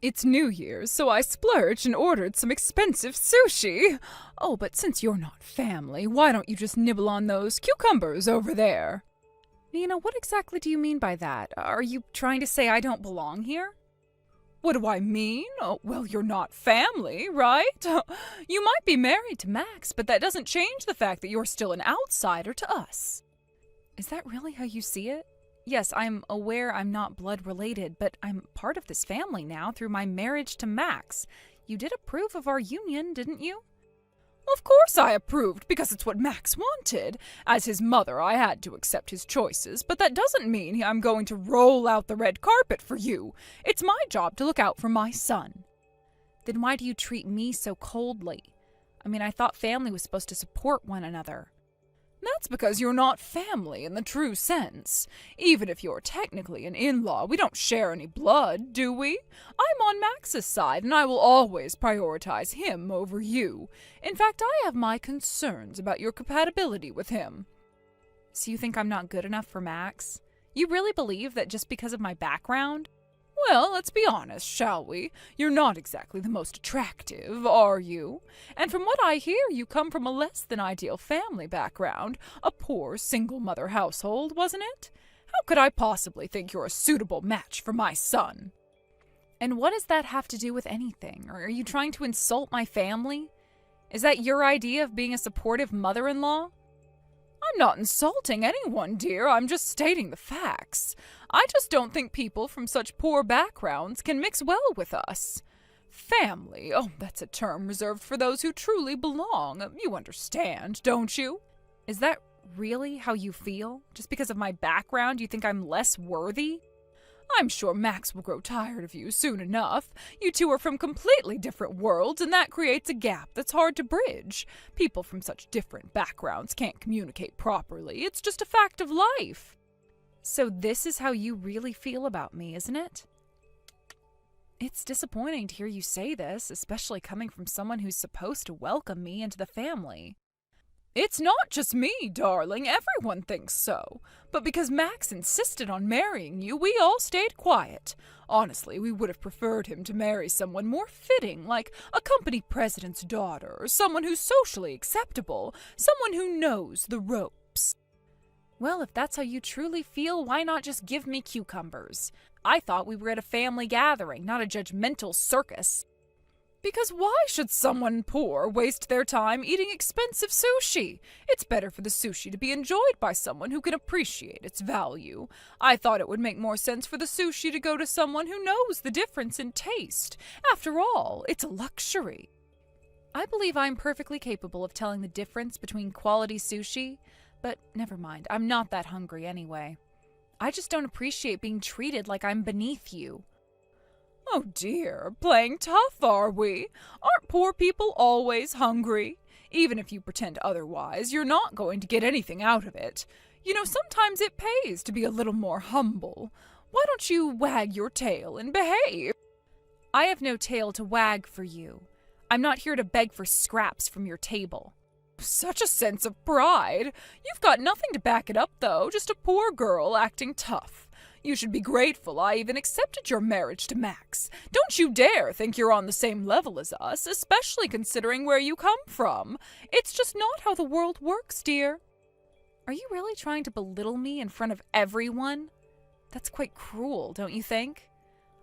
It's New Year's, so I splurged and ordered some expensive sushi. Oh, but since you're not family, why don't you just nibble on those cucumbers over there? Nina, what exactly do you mean by that? Are you trying to say I don't belong here? What do I mean? Oh, well, you're not family, right? You might be married to Max, but that doesn't change the fact that you're still an outsider to us. Is that really how you see it? Yes, I'm aware I'm not blood related, but I'm part of this family now through my marriage to Max. You did approve of our union, didn't you? Of course I approved, because it's what Max wanted. As his mother, I had to accept his choices, but that doesn't mean I'm going to roll out the red carpet for you. It's my job to look out for my son. Then why do you treat me so coldly? I mean, I thought family was supposed to support one another. That's because you're not family in the true sense. Even if you're technically an in-law, we don't share any blood, do we? I'm on Max's side, and I will always prioritize him over you. In fact, I have my concerns about your compatibility with him. So you think I'm not good enough for Max? You really believe that just because of my background? Well, let's be honest, shall we? You're not exactly the most attractive, are you? And from what I hear, you come from a less than ideal family background, a poor single-mother household, wasn't it? How could I possibly think you're a suitable match for my son? And what does that have to do with anything? Or are you trying to insult my family? Is that your idea of being a supportive mother-in-law? I'm not insulting anyone, dear. I'm just stating the facts. I just don't think people from such poor backgrounds can mix well with us. Family, oh, that's a term reserved for those who truly belong. You understand, don't you? Is that really how you feel? Just because of my background, you think I'm less worthy? I'm sure Max will grow tired of you soon enough. You two are from completely different worlds, and that creates a gap that's hard to bridge. People from such different backgrounds can't communicate properly. It's just a fact of life. So this is how you really feel about me, isn't it? It's disappointing to hear you say this, especially coming from someone who's supposed to welcome me into the family. It's not just me, darling. Everyone thinks so. But because Max insisted on marrying you, we all stayed quiet. Honestly, we would have preferred him to marry someone more fitting, like a company president's daughter, or someone who's socially acceptable, someone who knows the ropes. Well, if that's how you truly feel, why not just give me cucumbers? I thought we were at a family gathering, not a judgmental circus. Because why should someone poor waste their time eating expensive sushi? It's better for the sushi to be enjoyed by someone who can appreciate its value. I thought it would make more sense for the sushi to go to someone who knows the difference in taste. After all, it's a luxury. I believe I'm perfectly capable of telling the difference between quality sushi, but never mind, I'm not that hungry anyway. I just don't appreciate being treated like I'm beneath you. Oh dear, playing tough, are we? Aren't poor people always hungry? Even if you pretend otherwise, you're not going to get anything out of it. You know, sometimes it pays to be a little more humble. Why don't you wag your tail and behave? I have no tail to wag for you. I'm not here to beg for scraps from your table. Such a sense of pride. You've got nothing to back it up, though, just a poor girl acting tough. You should be grateful I even accepted your marriage to Max. Don't you dare think you're on the same level as us, especially considering where you come from. It's just not how the world works, dear. Are you really trying to belittle me in front of everyone? That's quite cruel, don't you think?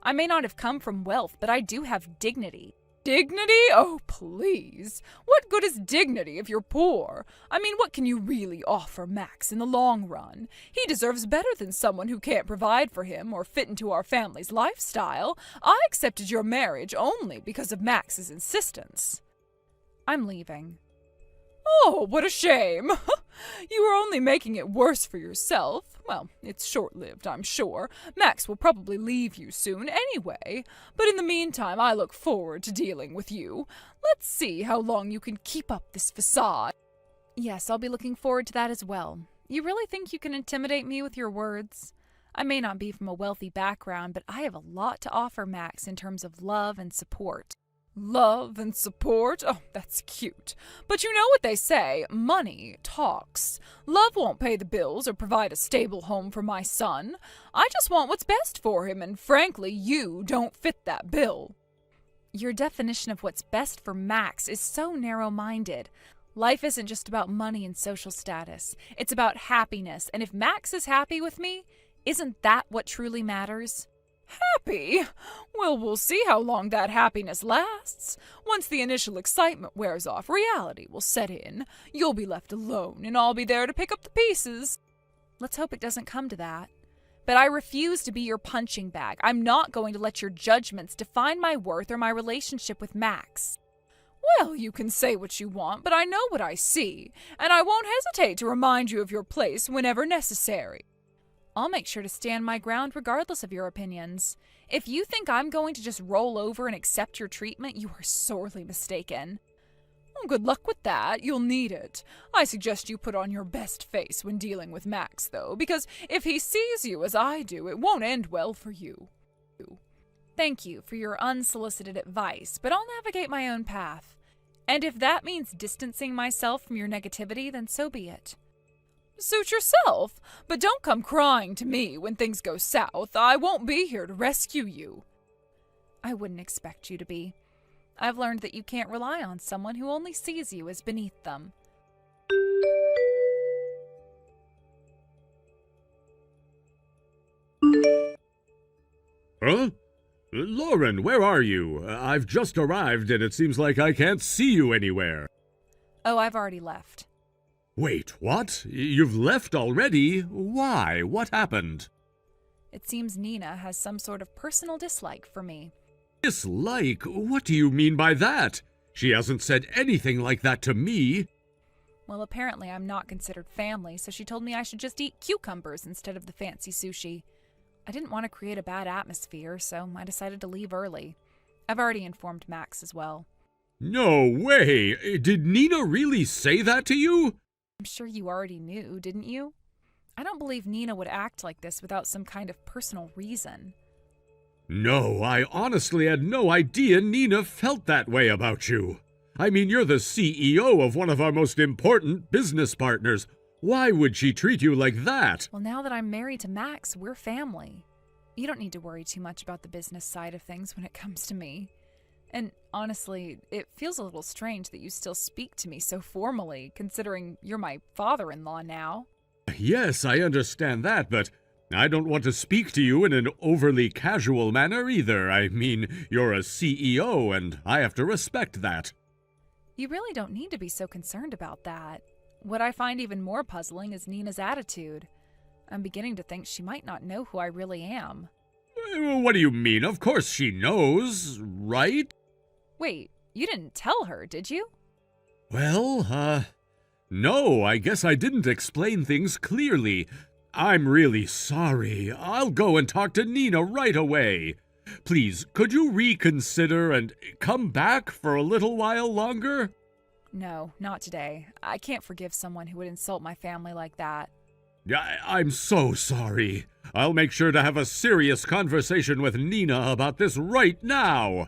I may not have come from wealth, but I do have dignity. Dignity? Oh, please. What good is dignity if you're poor? I mean, what can you really offer Max in the long run? He deserves better than someone who can't provide for him or fit into our family's lifestyle. I accepted your marriage only because of Max's insistence. I'm leaving. Oh, what a shame. You are only making it worse for yourself. Well, it's short-lived, I'm sure. Max will probably leave you soon anyway. But in the meantime, I look forward to dealing with you. Let's see how long you can keep up this facade. Yes, I'll be looking forward to that as well. You really think you can intimidate me with your words? I may not be from a wealthy background, but I have a lot to offer Max in terms of love and support. Love and support? Oh, that's cute. But you know what they say, money talks. Love won't pay the bills or provide a stable home for my son. I just want what's best for him, and frankly, you don't fit that bill. Your definition of what's best for Max is so narrow-minded. Life isn't just about money and social status. It's about happiness, and if Max is happy with me, isn't that what truly matters? Happy? Well, we'll see how long that happiness lasts. Once the initial excitement wears off, reality will set in. You'll be left alone, and I'll be there to pick up the pieces. Let's hope it doesn't come to that. But I refuse to be your punching bag. I'm not going to let your judgments define my worth or my relationship with Max. Well, you can say what you want, but I know what I see, and I won't hesitate to remind you of your place whenever necessary. I'll make sure to stand my ground regardless of your opinions. If you think I'm going to just roll over and accept your treatment, you are sorely mistaken. Well, good luck with that. You'll need it. I suggest you put on your best face when dealing with Max, though, because if he sees you as I do, it won't end well for you. Thank you for your unsolicited advice, but I'll navigate my own path. And if that means distancing myself from your negativity, then so be it. Suit yourself, but don't come crying to me when things go south. I won't be here to rescue you. I wouldn't expect you to be. I've learned that you can't rely on someone who only sees you as beneath them. Huh? Lauren, where are you? I've just arrived and it seems like I can't see you anywhere. Oh, I've already left. Wait, what? You've left already? Why? What happened? It seems Nina has some sort of personal dislike for me. Dislike? What do you mean by that? She hasn't said anything like that to me. Well, apparently I'm not considered family, so she told me I should just eat cucumbers instead of the fancy sushi. I didn't want to create a bad atmosphere, so I decided to leave early. I've already informed Max as well. No way! Did Nina really say that to you? I'm sure you already knew, didn't you? I don't believe Nina would act like this without some kind of personal reason. No, I honestly had no idea Nina felt that way about you. I mean, you're the CEO of one of our most important business partners. Why would she treat you like that? Well, now that I'm married to Max, we're family. You don't need to worry too much about the business side of things when it comes to me. And honestly, it feels a little strange that you still speak to me so formally, considering you're my father-in-law now. Yes, I understand that, but I don't want to speak to you in an overly casual manner either. I mean, you're a CEO, and I have to respect that. You really don't need to be so concerned about that. What I find even more puzzling is Nina's attitude. I'm beginning to think she might not know who I really am. What do you mean? Of course she knows, right? Wait, you didn't tell her, did you? Well, no, I guess I didn't explain things clearly. I'm really sorry. I'll go and talk to Nina right away. Please, could you reconsider and come back for a little while longer? No, not today. I can't forgive someone who would insult my family like that. I'm so sorry. I'll make sure to have a serious conversation with Nina about this right now.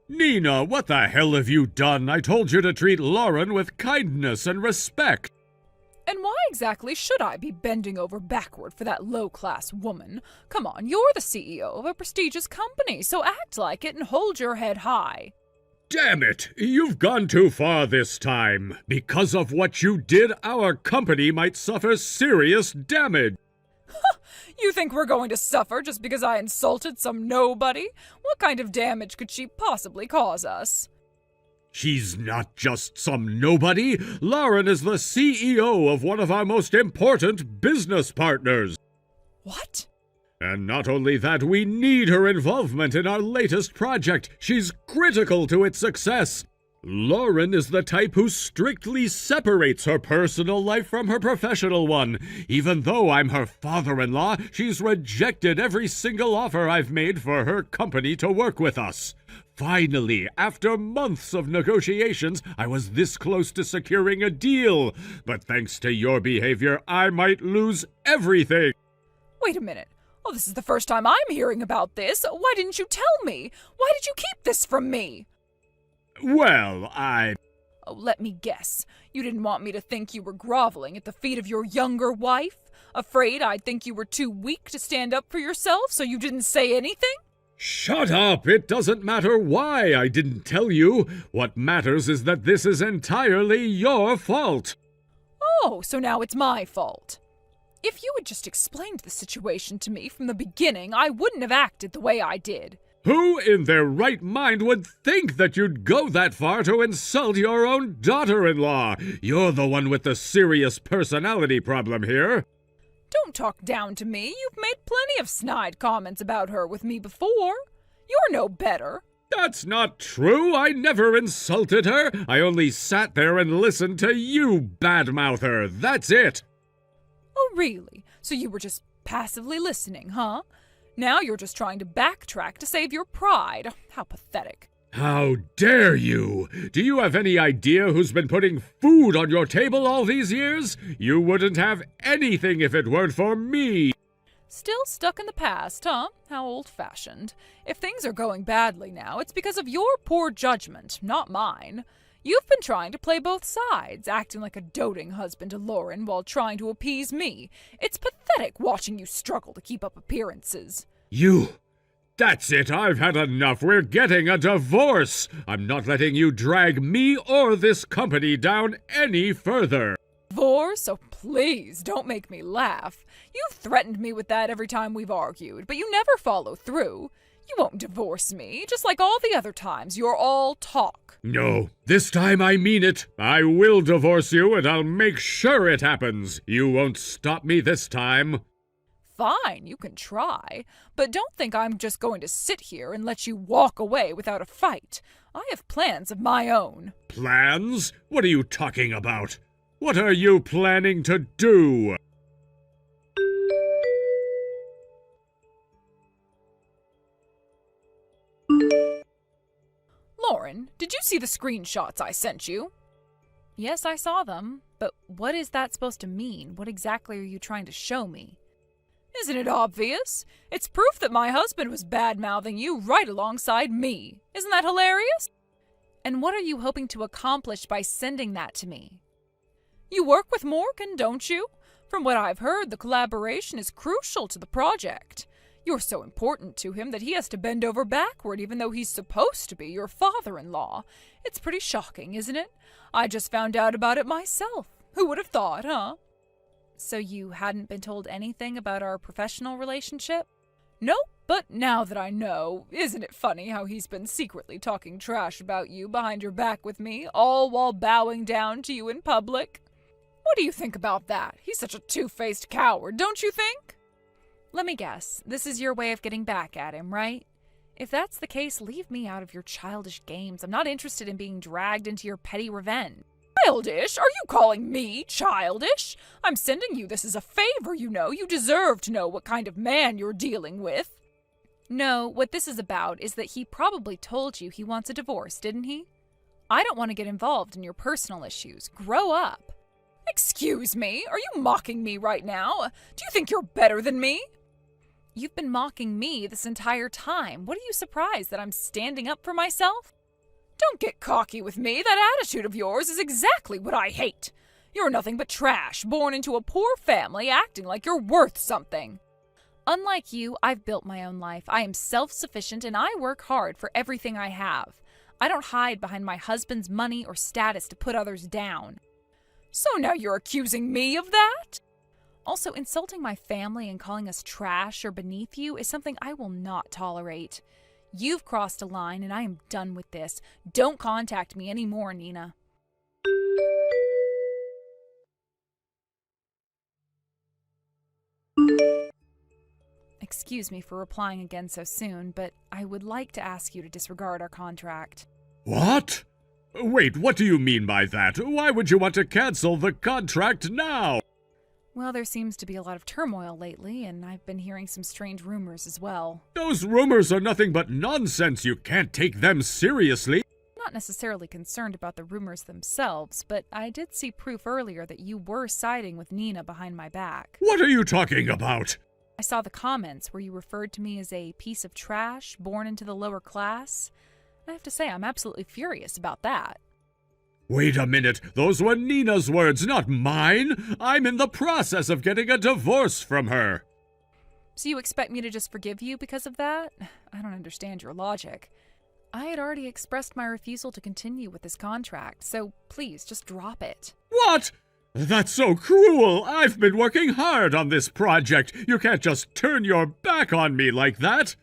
Nina, what the hell have you done? I told you to treat Lauren with kindness and respect. And why exactly should I be bending over backward for that low-class woman? Come on, you're the CEO of a prestigious company, so act like it and hold your head high. Damn it! You've gone too far this time. Because of what you did, our company might suffer serious damage. You think we're going to suffer just because I insulted some nobody? What kind of damage could she possibly cause us? She's not just some nobody. Lauren is the CEO of one of our most important business partners. What? And not only that, we need her involvement in our latest project. She's critical to its success. Lauren is the type who strictly separates her personal life from her professional one. Even though I'm her father-in-law, she's rejected every single offer I've made for her company to work with us. Finally, after months of negotiations, I was this close to securing a deal. But thanks to your behavior, I might lose everything. Wait a minute. Oh, this is the first time I'm hearing about this. Why didn't you tell me? Why did you keep this from me? Well, Oh, let me guess. You didn't want me to think you were groveling at the feet of your younger wife? Afraid I'd think you were too weak to stand up for yourself, so you didn't say anything? Shut up! It doesn't matter why I didn't tell you. What matters is that this is entirely your fault. Oh, so now it's my fault. If you had just explained the situation to me from the beginning, I wouldn't have acted the way I did. Who in their right mind would think that you'd go that far to insult your own daughter-in-law? You're the one with the serious personality problem here. Don't talk down to me. You've made plenty of snide comments about her with me before. You're no better. That's not true. I never insulted her. I only sat there and listened to you badmouth her. That's it. Oh, really? So you were just passively listening, huh? Now you're just trying to backtrack to save your pride. How pathetic. How dare you? Do you have any idea who's been putting food on your table all these years? You wouldn't have anything if it weren't for me. Still stuck in the past, huh? How old-fashioned. If things are going badly now, it's because of your poor judgment, not mine. You've been trying to play both sides, acting like a doting husband to Lauren while trying to appease me. It's pathetic watching you struggle to keep up appearances. That's it. I've had enough. We're getting a divorce. I'm not letting you drag me or this company down any further. Divorce? Oh, please, don't make me laugh. You've threatened me with that every time we've argued, but you never follow through. You won't divorce me, just like all the other times. You're all talk. No, this time I mean it. I will divorce you, and I'll make sure it happens. You won't stop me this time. Fine, you can try, but don't think I'm just going to sit here and let you walk away without a fight. I have plans of my own. Plans? What are you talking about? What are you planning to do? Lauren, did you see the screenshots I sent you? Yes, I saw them, but what is that supposed to mean? What exactly are you trying to show me? Isn't it obvious? It's proof that my husband was bad-mouthing you right alongside me. Isn't that hilarious? And what are you hoping to accomplish by sending that to me? You work with Morgan, don't you? From what I've heard, the collaboration is crucial to the project. You're so important to him that he has to bend over backward even though he's supposed to be your father-in-law. It's pretty shocking, isn't it? I just found out about it myself. Who would have thought, huh? So you hadn't been told anything about our professional relationship? Nope, but now that I know, isn't it funny how he's been secretly talking trash about you behind your back with me, all while bowing down to you in public? What do you think about that? He's such a two-faced coward, don't you think? Let me guess, this is your way of getting back at him, right? If that's the case, leave me out of your childish games. I'm not interested in being dragged into your petty revenge. Childish? Are you calling me childish? I'm sending you this as a favor, you know. You deserve to know what kind of man you're dealing with. No, what this is about is that he probably told you he wants a divorce, didn't he? I don't want to get involved in your personal issues. Grow up. Excuse me? Are you mocking me right now? Do you think you're better than me? You've been mocking me this entire time. What are you surprised that I'm standing up for myself? Don't get cocky with me. That attitude of yours is exactly what I hate. You're nothing but trash, born into a poor family, acting like you're worth something. Unlike you, I've built my own life. I am self-sufficient and I work hard for everything I have. I don't hide behind my husband's money or status to put others down. So now you're accusing me of that? Also, insulting my family and calling us trash or beneath you is something I will not tolerate. You've crossed a line and I am done with this. Don't contact me anymore, Nina. Excuse me for replying again so soon, but I would like to ask you to disregard our contract. What? Wait, what do you mean by that? Why would you want to cancel the contract now? Well, there seems to be a lot of turmoil lately, and I've been hearing some strange rumors as well. Those rumors are nothing but nonsense. You can't take them seriously. Not necessarily concerned about the rumors themselves, but I did see proof earlier that you were siding with Nina behind my back. What are you talking about? I saw the comments where you referred to me as a piece of trash born into the lower class. I have to say, I'm absolutely furious about that. Wait a minute, those were Nina's words, not mine. I'm in the process of getting a divorce from her. So you expect me to just forgive you because of that? I don't understand your logic. I had already expressed my refusal to continue with this contract, so please just drop it. What? That's so cruel! I've been working hard on this project. You can't just turn your back on me like that.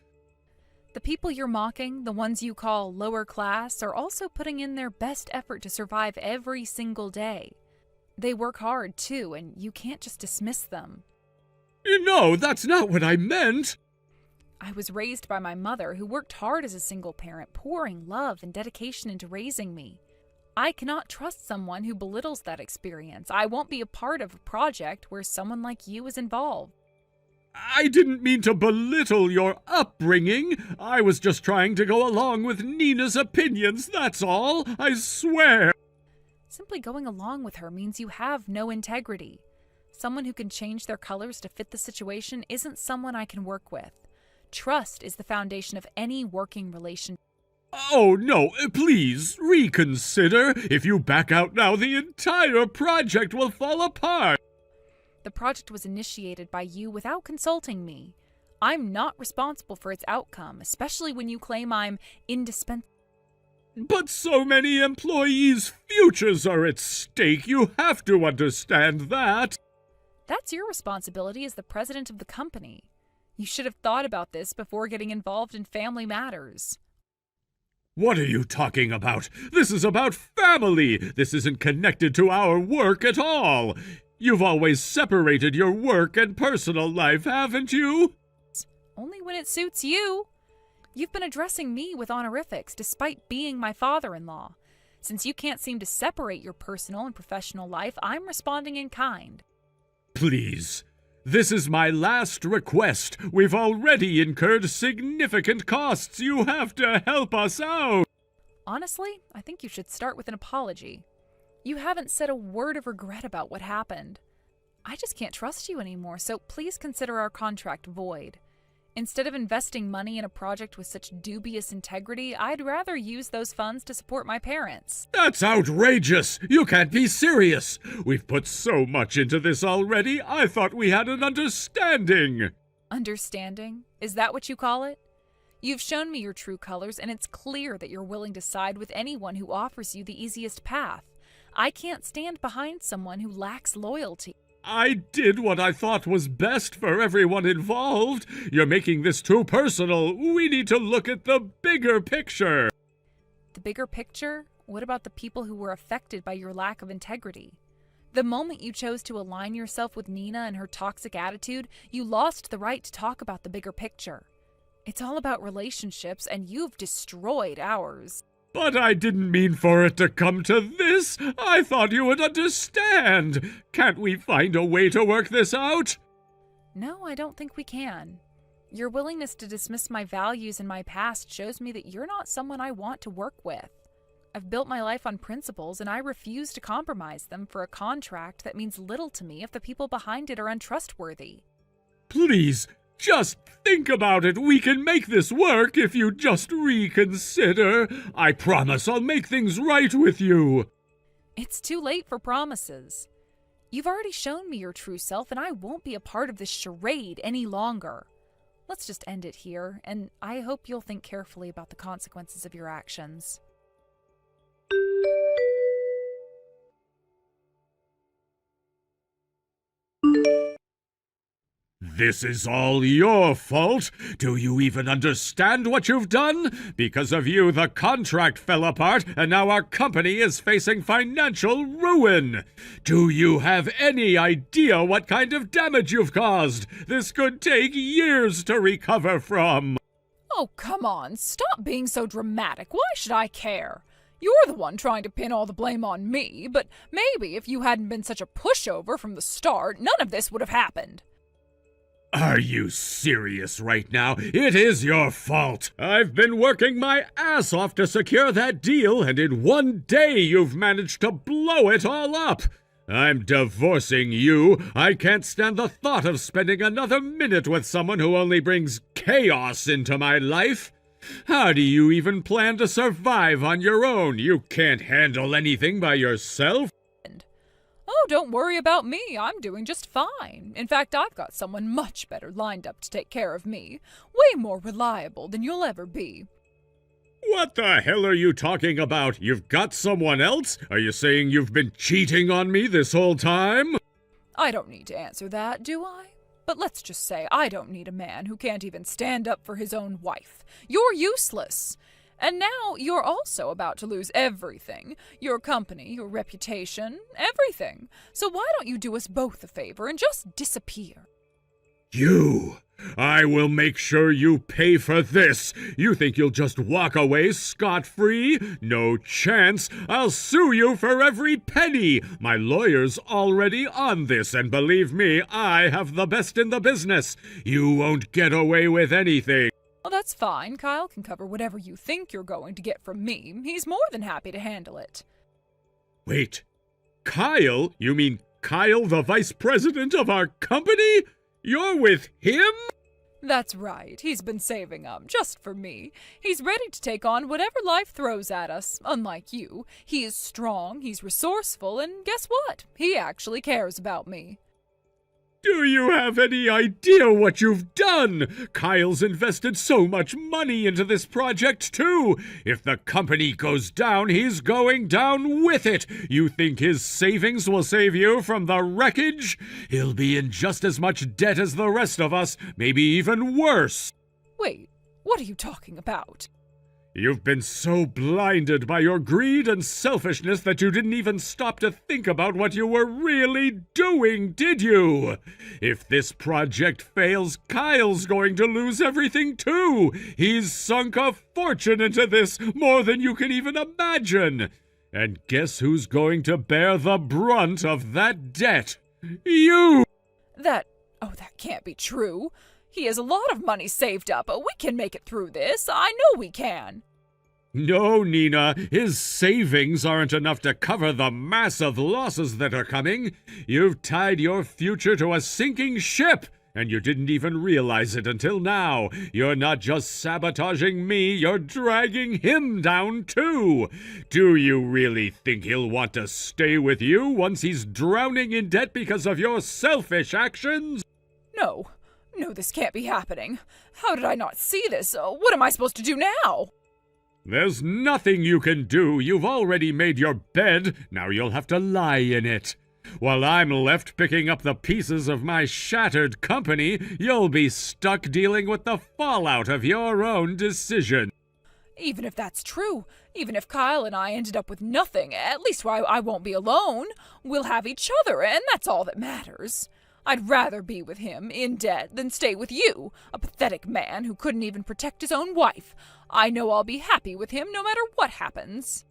The people you're mocking, the ones you call lower class, are also putting in their best effort to survive every single day. They work hard, too, and you can't just dismiss them. No, that's not what I meant. I was raised by my mother, who worked hard as a single parent, pouring love and dedication into raising me. I cannot trust someone who belittles that experience. I won't be a part of a project where someone like you is involved. I didn't mean to belittle your upbringing. I was just trying to go along with Nina's opinions, that's all. I swear. Simply going along with her means you have no integrity. Someone who can change their colors to fit the situation isn't someone I can work with. Trust is the foundation of any working relationship. Oh, no, please, reconsider. If you back out now, the entire project will fall apart. The project was initiated by you without consulting me. I'm not responsible for its outcome, especially when you claim I'm indispensable. But so many employees' futures are at stake. You have to understand that. That's your responsibility as the president of the company. You should have thought about this before getting involved in family matters. What are you talking about? This is about family. This isn't connected to our work at all. You've always separated your work and personal life, haven't you? Only when it suits you. You've been addressing me with honorifics despite being my father-in-law. Since you can't seem to separate your personal and professional life, I'm responding in kind. Please. This is my last request. We've already incurred significant costs. You have to help us out. Honestly, I think you should start with an apology. You haven't said a word of regret about what happened. I just can't trust you anymore, so please consider our contract void. Instead of investing money in a project with such dubious integrity, I'd rather use those funds to support my parents. That's outrageous! You can't be serious! We've put so much into this already, I thought we had an understanding! Understanding? Is that what you call it? You've shown me your true colors, and it's clear that you're willing to side with anyone who offers you the easiest path. I can't stand behind someone who lacks loyalty. I did what I thought was best for everyone involved. You're making this too personal. We need to look at the bigger picture. The bigger picture? What about the people who were affected by your lack of integrity? The moment you chose to align yourself with Nina and her toxic attitude, you lost the right to talk about the bigger picture. It's all about relationships, and you've destroyed ours. But I didn't mean for it to come to this. I thought you would understand. Can't we find a way to work this out? No, I don't think we can. Your willingness to dismiss my values and my past shows me that you're not someone I want to work with. I've built my life on principles, and I refuse to compromise them for a contract that means little to me if the people behind it are untrustworthy. Please, just think about it. We can make this work if you just reconsider. I promise I'll make things right with you. It's too late for promises. You've already shown me your true self, and I won't be a part of this charade any longer. Let's just end it here, and I hope you'll think carefully about the consequences of your actions. This is all your fault. Do you even understand what you've done? Because of you, the contract fell apart, and now our company is facing financial ruin. Do you have any idea what kind of damage you've caused? This could take years to recover from. Oh, come on. Stop being so dramatic. Why should I care? You're the one trying to pin all the blame on me, but maybe if you hadn't been such a pushover from the start, none of this would have happened. Are you serious right now? It is your fault. I've been working my ass off to secure that deal, and in one day you've managed to blow it all up. I'm divorcing you. I can't stand the thought of spending another minute with someone who only brings chaos into my life. How do you even plan to survive on your own? You can't handle anything by yourself. Oh, don't worry about me. I'm doing just fine. In fact, I've got someone much better lined up to take care of me. Way more reliable than you'll ever be. What the hell are you talking about? You've got someone else? Are you saying you've been cheating on me this whole time? I don't need to answer that, do I? But let's just say I don't need a man who can't even stand up for his own wife. You're useless. And now you're also about to lose everything. Your company, your reputation, everything. So why don't you do us both a favor and just disappear? You! I will make sure you pay for this. You think you'll just walk away scot-free? No chance. I'll sue you for every penny. My lawyer's already on this, and believe me, I have the best in the business. You won't get away with anything. Well, that's fine. Kyle can cover whatever you think you're going to get from me. He's more than happy to handle it. Wait. Kyle? You mean Kyle, the vice president of our company? You're with him? That's right. He's been saving up just for me. He's ready to take on whatever life throws at us. Unlike you, he is strong, he's resourceful, and guess what? He actually cares about me. Do you have any idea what you've done? Kyle's invested so much money into this project, too. If the company goes down, he's going down with it. You think his savings will save you from the wreckage? He'll be in just as much debt as the rest of us, maybe even worse. Wait, what are you talking about? You've been so blinded by your greed and selfishness that you didn't even stop to think about what you were really doing, did you? If this project fails, Kyle's going to lose everything too. He's sunk a fortune into this, more than you can even imagine. And guess who's going to bear the brunt of that debt? You! That can't be true. He has a lot of money saved up, but we can make it through this. I know we can. No, Nina, his savings aren't enough to cover the massive losses that are coming. You've tied your future to a sinking ship, and you didn't even realize it until now. You're not just sabotaging me, you're dragging him down too. Do you really think he'll want to stay with you once he's drowning in debt because of your selfish actions? No, this can't be happening. How did I not see this? What am I supposed to do now? There's nothing you can do. You've already made your bed. Now you'll have to lie in it. While I'm left picking up the pieces of my shattered company, you'll be stuck dealing with the fallout of your own decision. Even if that's true, even if Kyle and I ended up with nothing, at least I won't be alone. We'll have each other, and that's all that matters. I'd rather be with him, in debt, than stay with you, a pathetic man who couldn't even protect his own wife. I know I'll be happy with him no matter what happens.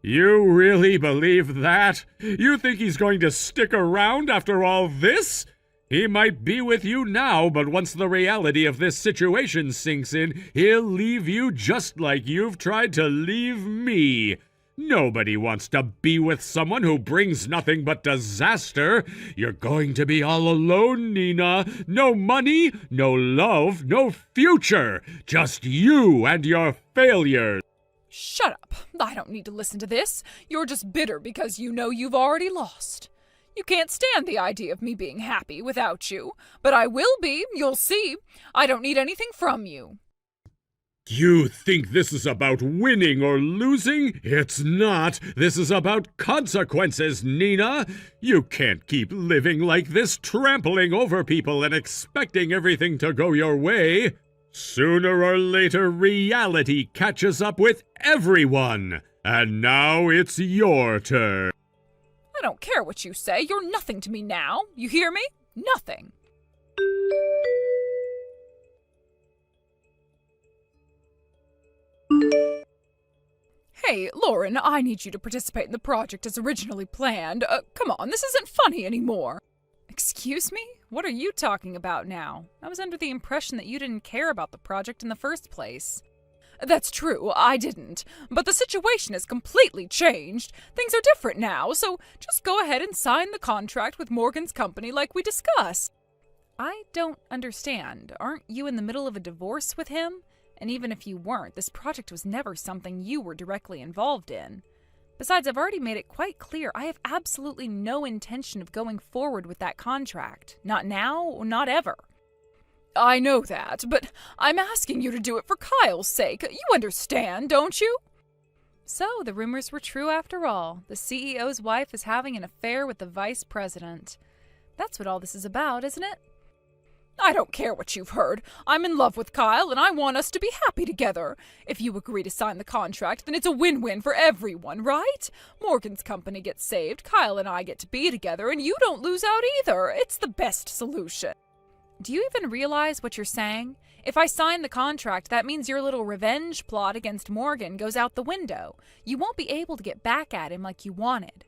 You really believe that? You think he's going to stick around after all this? He might be with you now, but once the reality of this situation sinks in, he'll leave you just like you've tried to leave me. Nobody wants to be with someone who brings nothing but disaster. You're going to be all alone, Nina. No money, no love, no future. Just you and your failures. Shut up. I don't need to listen to this. You're just bitter because you know you've already lost. You can't stand the idea of me being happy without you. But I will be, you'll see. I don't need anything from you. You think this is about winning or losing? It's not. This is about consequences, Nina. You can't keep living like this, trampling over people and expecting everything to go your way. Sooner or later, reality catches up with everyone. And now it's your turn. I don't care what you say. You're nothing to me now. You hear me? Nothing. Hey, Lauren, I need you to participate in the project as originally planned. Come on, this isn't funny anymore. Excuse me? What are you talking about now? I was under the impression that you didn't care about the project in the first place. That's true, I didn't. But the situation has completely changed. Things are different now, so just go ahead and sign the contract with Morgan's company like we discussed. I don't understand. Aren't you in the middle of a divorce with him? And even if you weren't, this project was never something you were directly involved in. Besides, I've already made it quite clear I have absolutely no intention of going forward with that contract. Not now, not ever. I know that, but I'm asking you to do it for Kyle's sake. You understand, don't you? So, the rumors were true after all. The CEO's wife is having an affair with the vice president. That's what all this is about, isn't it? I don't care what you've heard. I'm in love with Kyle, and I want us to be happy together. If you agree to sign the contract, then it's a win-win for everyone, right? Morgan's company gets saved, Kyle and I get to be together, and you don't lose out either. It's the best solution. Do you even realize what you're saying? If I sign the contract, that means your little revenge plot against Morgan goes out the window. You won't be able to get back at him like you wanted.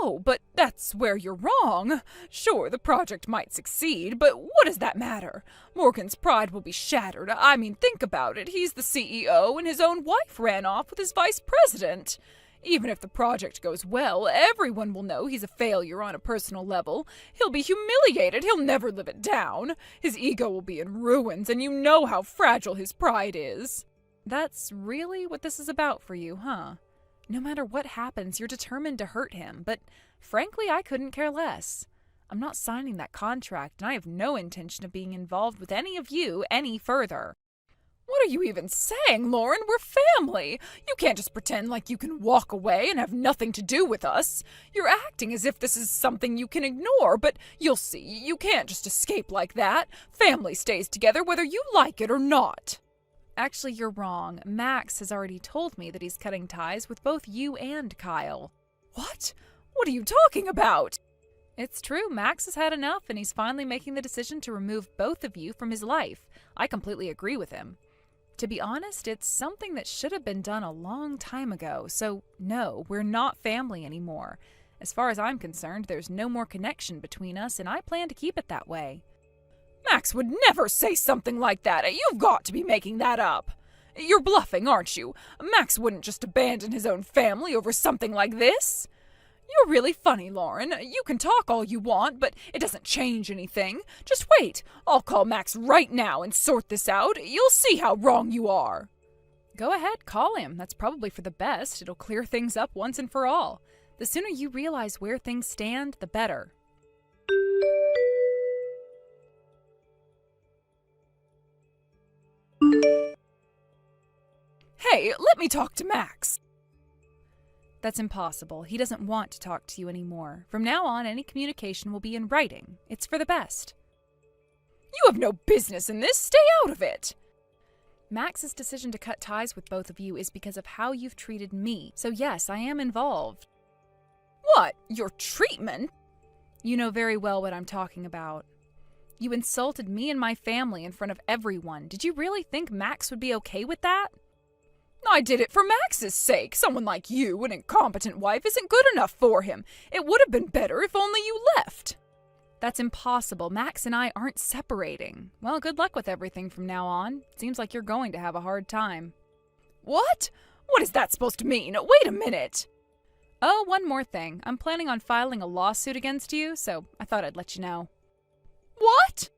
Oh, but that's where you're wrong. Sure, the project might succeed, but what does that matter? Morgan's pride will be shattered. I mean, think about it. He's the CEO, and his own wife ran off with his vice president. Even if the project goes well, everyone will know he's a failure on a personal level. He'll be humiliated. He'll never live it down. His ego will be in ruins, and you know how fragile his pride is. That's really what this is about for you, huh? No matter what happens, you're determined to hurt him, but frankly, I couldn't care less. I'm not signing that contract, and I have no intention of being involved with any of you any further. What are you even saying, Lauren? We're family. You can't just pretend like you can walk away and have nothing to do with us. You're acting as if this is something you can ignore, but you'll see, you can't just escape like that. Family stays together whether you like it or not. Actually, you're wrong. Max has already told me that he's cutting ties with both you and Kyle. What? What are you talking about? It's true. Max has had enough, and he's finally making the decision to remove both of you from his life. I completely agree with him. To be honest, it's something that should have been done a long time ago, so no, we're not family anymore. As far as I'm concerned, there's no more connection between us, and I plan to keep it that way. Max would never say something like that. You've got to be making that up. You're bluffing, aren't you? Max wouldn't just abandon his own family over something like this. You're really funny, Lauren. You can talk all you want, but it doesn't change anything. Just wait. I'll call Max right now and sort this out. You'll see how wrong you are. Go ahead, call him. That's probably for the best. It'll clear things up once and for all. The sooner you realize where things stand, the better. Hey, let me talk to Max. That's impossible. He doesn't want to talk to you anymore. From now on, any communication will be in writing. It's for the best. You have no business in this. Stay out of it. Max's decision to cut ties with both of you is because of how you've treated me. So yes, I am involved. What? Your treatment? You know very well what I'm talking about. You insulted me and my family in front of everyone. Did you really think Max would be okay with that? I did it for Max's sake. Someone like you, an incompetent wife, isn't good enough for him. It would have been better if only you left. That's impossible. Max and I aren't separating. Well, good luck with everything from now on. Seems like you're going to have a hard time. What? What is that supposed to mean? Wait a minute. Oh, one more thing. I'm planning on filing a lawsuit against you, so I thought I'd let you know. What?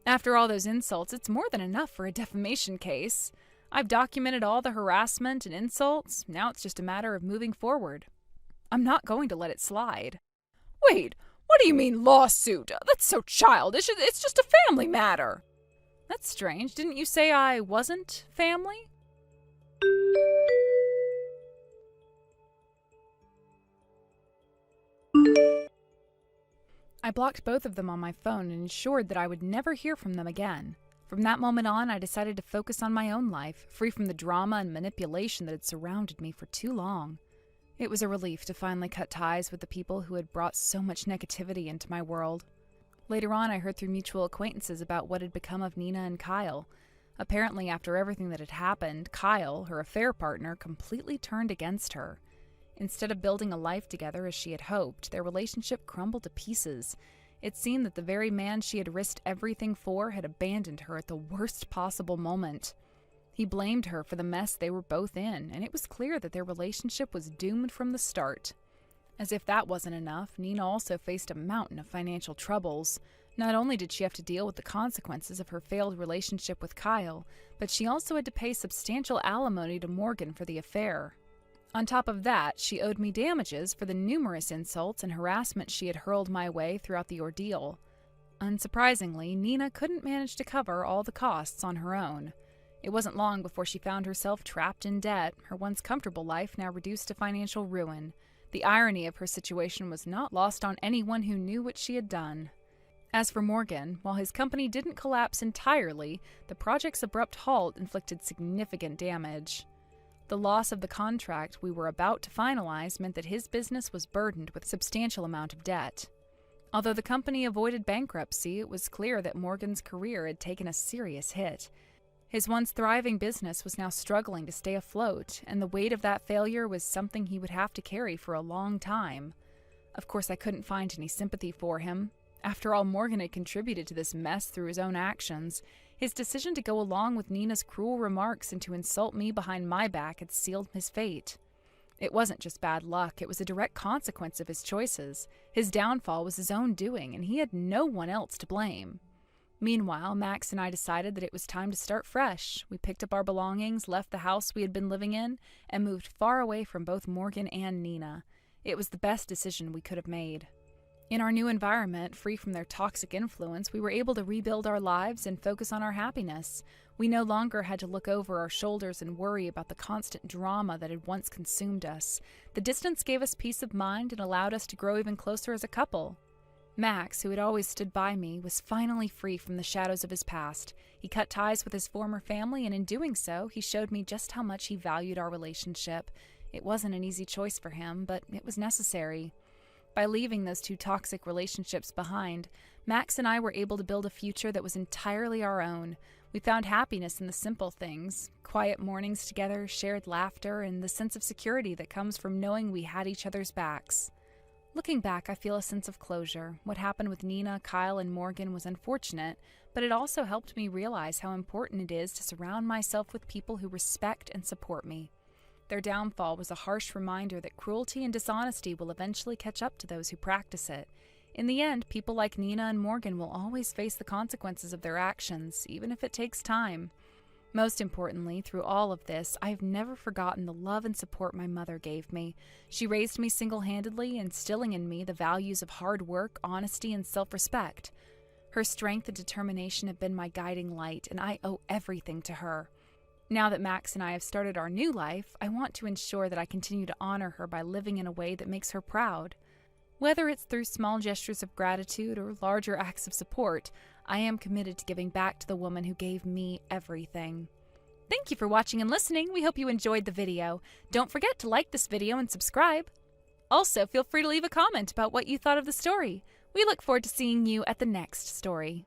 After all those insults, it's more than enough for a defamation case. I've documented all the harassment and insults. Now it's just a matter of moving forward. I'm not going to let it slide. Wait, what do you mean lawsuit? That's so childish. It's just a family matter. That's strange. Didn't you say I wasn't family? I blocked both of them on my phone and ensured that I would never hear from them again. From that moment on, I decided to focus on my own life, free from the drama and manipulation that had surrounded me for too long. It was a relief to finally cut ties with the people who had brought so much negativity into my world. Later on, I heard through mutual acquaintances about what had become of Nina and Kyle. Apparently, after everything that had happened, Kyle, her affair partner, completely turned against her. Instead of building a life together as she had hoped, their relationship crumbled to pieces. It seemed that the very man she had risked everything for had abandoned her at the worst possible moment. He blamed her for the mess they were both in, and it was clear that their relationship was doomed from the start. As if that wasn't enough, Nina also faced a mountain of financial troubles. Not only did she have to deal with the consequences of her failed relationship with Kyle, but she also had to pay substantial alimony to Morgan for the affair. On top of that, she owed me damages for the numerous insults and harassment she had hurled my way throughout the ordeal. Unsurprisingly, Nina couldn't manage to cover all the costs on her own. It wasn't long before she found herself trapped in debt, her once comfortable life now reduced to financial ruin. The irony of her situation was not lost on anyone who knew what she had done. As for Morgan, while his company didn't collapse entirely, the project's abrupt halt inflicted significant damage. The loss of the contract we were about to finalize meant that his business was burdened with a substantial amount of debt. Although the company avoided bankruptcy, it was clear that Morgan's career had taken a serious hit. His once thriving business was now struggling to stay afloat, and the weight of that failure was something he would have to carry for a long time. Of course, I couldn't find any sympathy for him. After all, Morgan had contributed to this mess through his own actions. His decision to go along with Nina's cruel remarks and to insult me behind my back had sealed his fate. It wasn't just bad luck, it was a direct consequence of his choices. His downfall was his own doing, and he had no one else to blame. Meanwhile, Max and I decided that it was time to start fresh. We picked up our belongings, left the house we had been living in, and moved far away from both Morgan and Nina. It was the best decision we could have made. In our new environment, free from their toxic influence, we were able to rebuild our lives and focus on our happiness. We no longer had to look over our shoulders and worry about the constant drama that had once consumed us. The distance gave us peace of mind and allowed us to grow even closer as a couple. Max, who had always stood by me, was finally free from the shadows of his past. He cut ties with his former family, and in doing so, he showed me just how much he valued our relationship. It wasn't an easy choice for him, but it was necessary. By leaving those two toxic relationships behind, Max and I were able to build a future that was entirely our own. We found happiness in the simple things, quiet mornings together, shared laughter, and the sense of security that comes from knowing we had each other's backs. Looking back, I feel a sense of closure. What happened with Nina, Kyle, and Morgan was unfortunate, but it also helped me realize how important it is to surround myself with people who respect and support me. Their downfall was a harsh reminder that cruelty and dishonesty will eventually catch up to those who practice it. In the end, people like Nina and Morgan will always face the consequences of their actions, even if it takes time. Most importantly, through all of this, I have never forgotten the love and support my mother gave me. She raised me single-handedly, instilling in me the values of hard work, honesty, and self-respect. Her strength and determination have been my guiding light, and I owe everything to her. Now that Max and I have started our new life, I want to ensure that I continue to honor her by living in a way that makes her proud. Whether it's through small gestures of gratitude or larger acts of support, I am committed to giving back to the woman who gave me everything. Thank you for watching and listening. We hope you enjoyed the video. Don't forget to like this video and subscribe. Also, feel free to leave a comment about what you thought of the story. We look forward to seeing you at the next story.